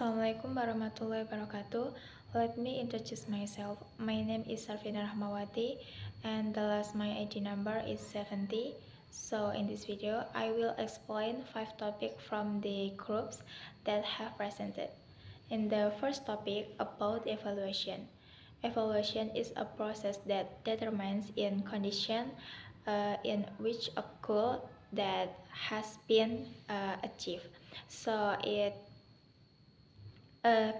Assalamualaikum warahmatullahi wabarakatuh. Let me introduce myself. My name is Sarvina Rahmawati and the last my ID number is 70. So in this video, I will explain 5 topics from the groups that have presented. In the first topic about evaluation. Evaluation is a process that determines in condition in which a goal that has been achieved. So it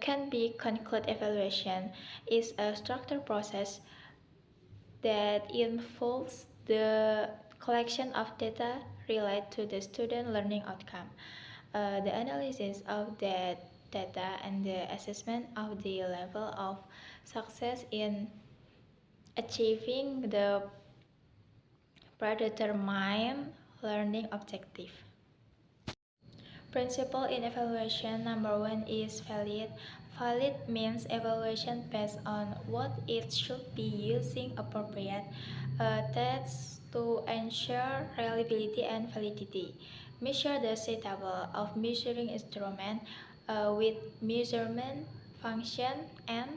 can be conclude evaluation is a structured process that involves the collection of data related to the student learning outcome, the analysis of that data and the assessment of the level of success in achieving the predetermined learning objective. Principle in evaluation number 1 is valid. Valid means evaluation based on what it should be using appropriate tests to ensure reliability and validity. Measure the suitable of measuring instrument with measurement function and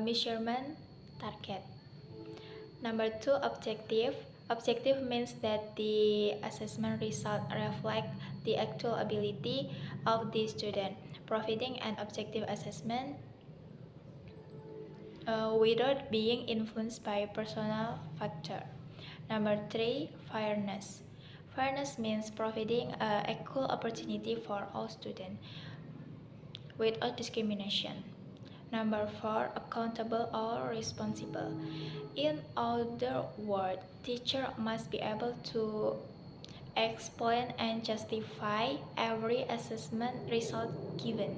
measurement target. Number 2, objective. Objective means that the assessment result reflect the actual ability of the student, providing an objective assessment without being influenced by personal factor. Number 3, fairness. Fairness means providing an equal opportunity for all students without discrimination. Number 4, accountable or responsible. In other words, teacher must be able to explain and justify every assessment result given.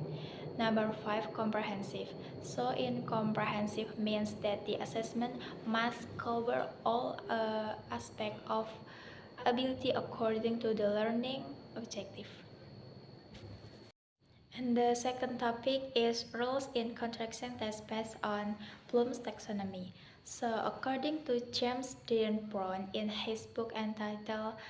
Number 5, comprehensive. So in comprehensive means that the assessment must cover all aspects of ability according to the learning objective. And the second topic is rules in contraction test based on Bloom's taxonomy. So according to James Dean Brown in his book entitled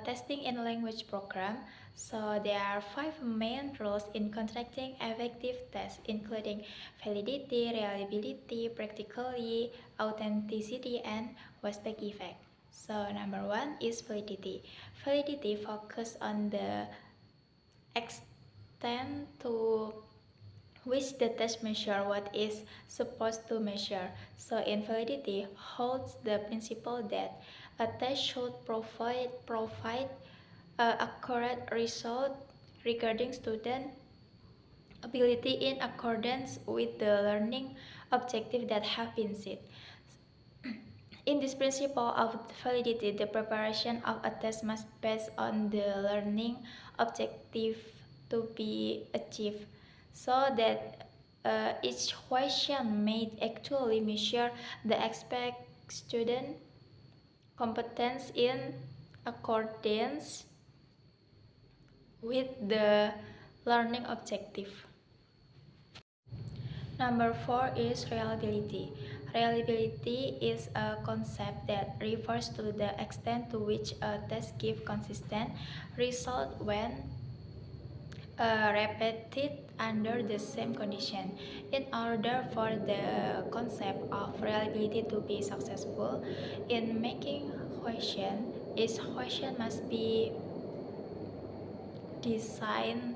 Testing in Language Program, so there are 5 main rules in contracting effective tests, including validity, reliability, practicality, authenticity, and Westbeck effect. So number 1 is validity. Validity focuses on the extent to which the test measure what is supposed to measure. So invalidity holds the principle that a test should provide accurate result regarding student ability in accordance with the learning objective that have been set. In this principle of validity, the preparation of a test must based on the learning objective to be achieved, so that each question may actually measure the expect student competence in accordance with the learning objective. Number 4 is reliability. Reliability is a concept that refers to the extent to which a test gives consistent result when repeated under the same condition. In order for the concept of reliability to be successful in making question, each question must be designed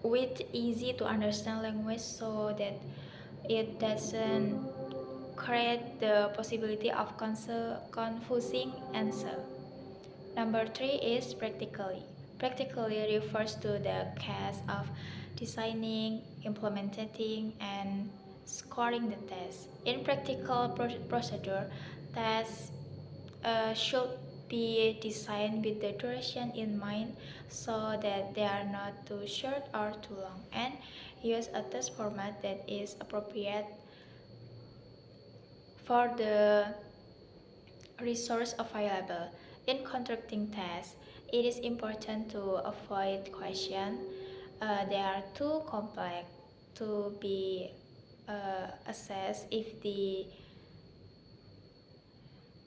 with easy to understand language so that it doesn't create the possibility of confusing answer. Number 3 is practically. Practically refers to the case of designing, implementing, and scoring the test. In practical procedure, tests should be designed with the duration in mind so that they are not too short or too long, and use a test format that is appropriate for the resource available. In conducting tests, it is important to avoid questions they are too complex to be assessed if the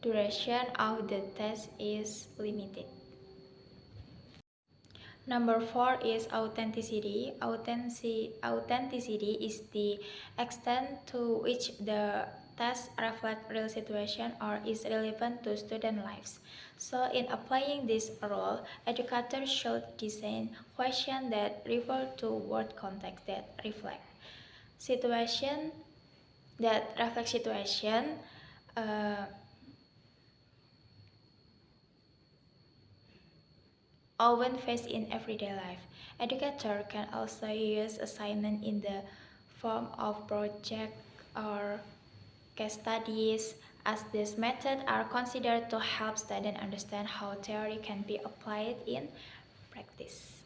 Duration of the test is limited. Number 4 is authenticity. Authenticity is the extent to which the test reflects real situation or is relevant to student lives. So in applying this rule, educators should design questions that refer to word context that reflect situation uh, often faced in everyday life. Educators can also use assignment in the form of project or case studies, as these methods are considered to help students understand how theory can be applied in practice.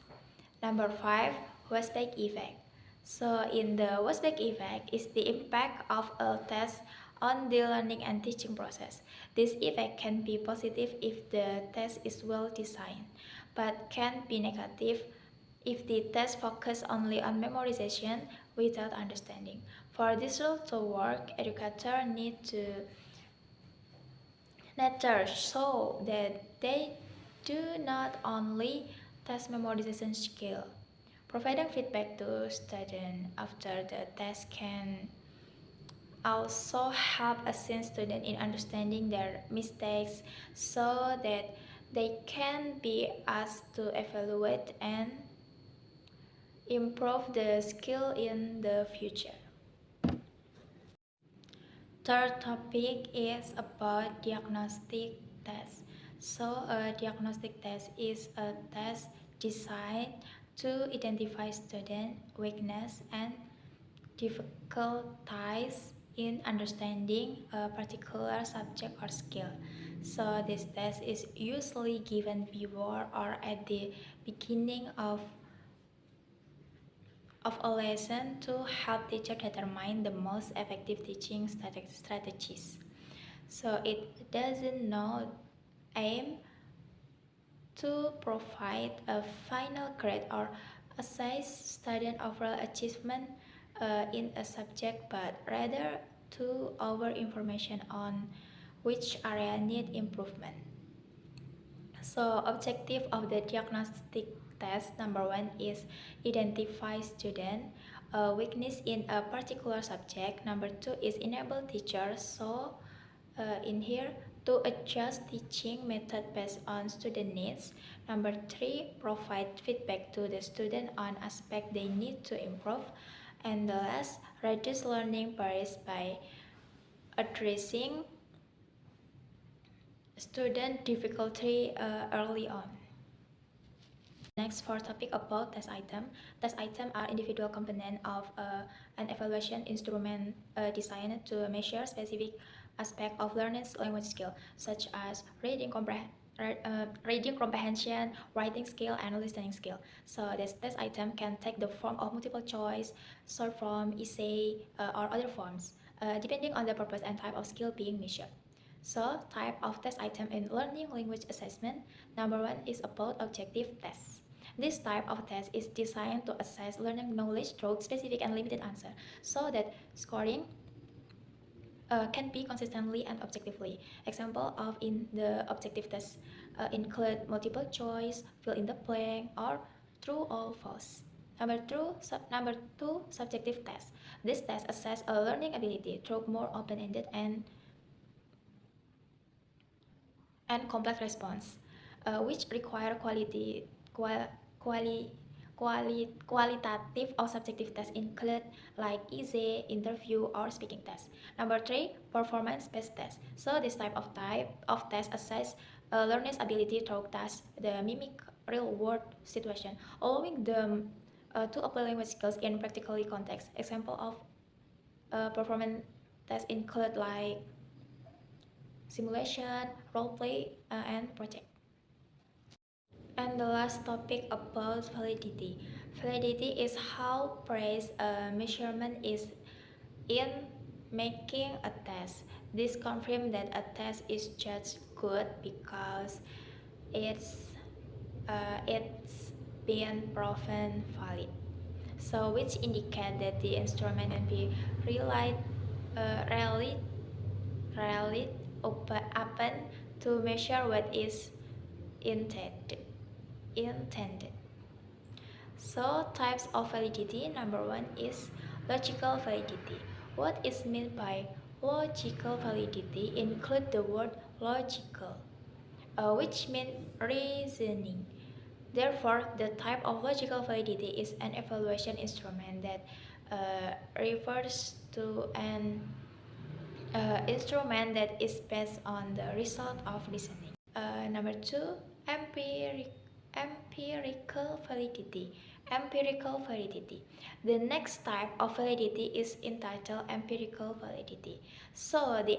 Number 5, Westback effect. So in the Westback effect is the impact of a test on the learning and teaching process. This effect can be positive if the test is well designed, but can be negative if the test focuses only on memorization without understanding. For this rule to work, educators need to nature so that they do not only test memorization skill. Providing feedback to students after the test can also help assist students in understanding their mistakes so that they can be asked to evaluate and improve the skill in the future. Third topic is about diagnostic test. So a diagnostic test is a test designed to identify student weakness and difficulties in understanding a particular subject or skill. So this test is usually given before or at the beginning of a lesson to help teacher determine the most effective teaching strategies. So it doesn't not aim to provide a final grade or assess student overall achievement in a subject, but rather to offer information on which area need improvement. So objective of the diagnostic test number 1 is identify student weakness in a particular subject. Number 2 is enable teachers in here to adjust teaching method based on student needs. Number 3, provide feedback to the student on aspect they need to improve. And the last, reduce learning barriers by addressing student difficulty early on. Next, for topic about test item. Test item are individual component of an evaluation instrument designed to measure specific aspect of learner's language skill, such as reading comprehension, writing skill, and listening skill. So this test item can take the form of multiple choice, short form, essay, or other forms, depending on the purpose and type of skill being measured. So, type of test item in learning language assessment. Number 1 is about objective tests. This type of test is designed to assess learning knowledge through specific and limited answer, so that scoring can be consistently and objectively. Example of in the objective test include multiple choice, fill in the blank, or true or false. Number two, subjective test. This test assess a learning ability through more open-ended and complex response, which require quali, qualitative or subjective tests include like essay, interview, or speaking tests. Number 3, performance-based tests. So this type of test assess a learner's ability to task the mimic real-world situation, allowing them to apply language skills in practically context. Example of performance tests include like simulation, role play, and project. And the last topic about validity. Validity is how praise a measurement is in making a test. This confirms that a test is just good because it's it's been proven valid. So which indicate that the instrument can be relied, uh, relied, relied open to measure what is intended. So types of validity. Number one is logical validity. What is meant by logical validity include the word logical, which means reasoning. Therefore, the type of logical validity is an evaluation instrument that refers to an instrument that is based on the result of reasoning. Number two, empiric, empirical validity. Empirical validity. The next type of validity is entitled empirical validity. So the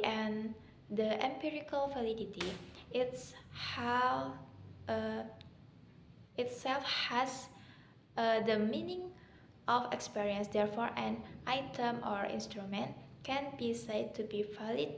empirical validity, it's how uh, itself has the meaning of experience. Therefore, an item or instrument can be said to be valid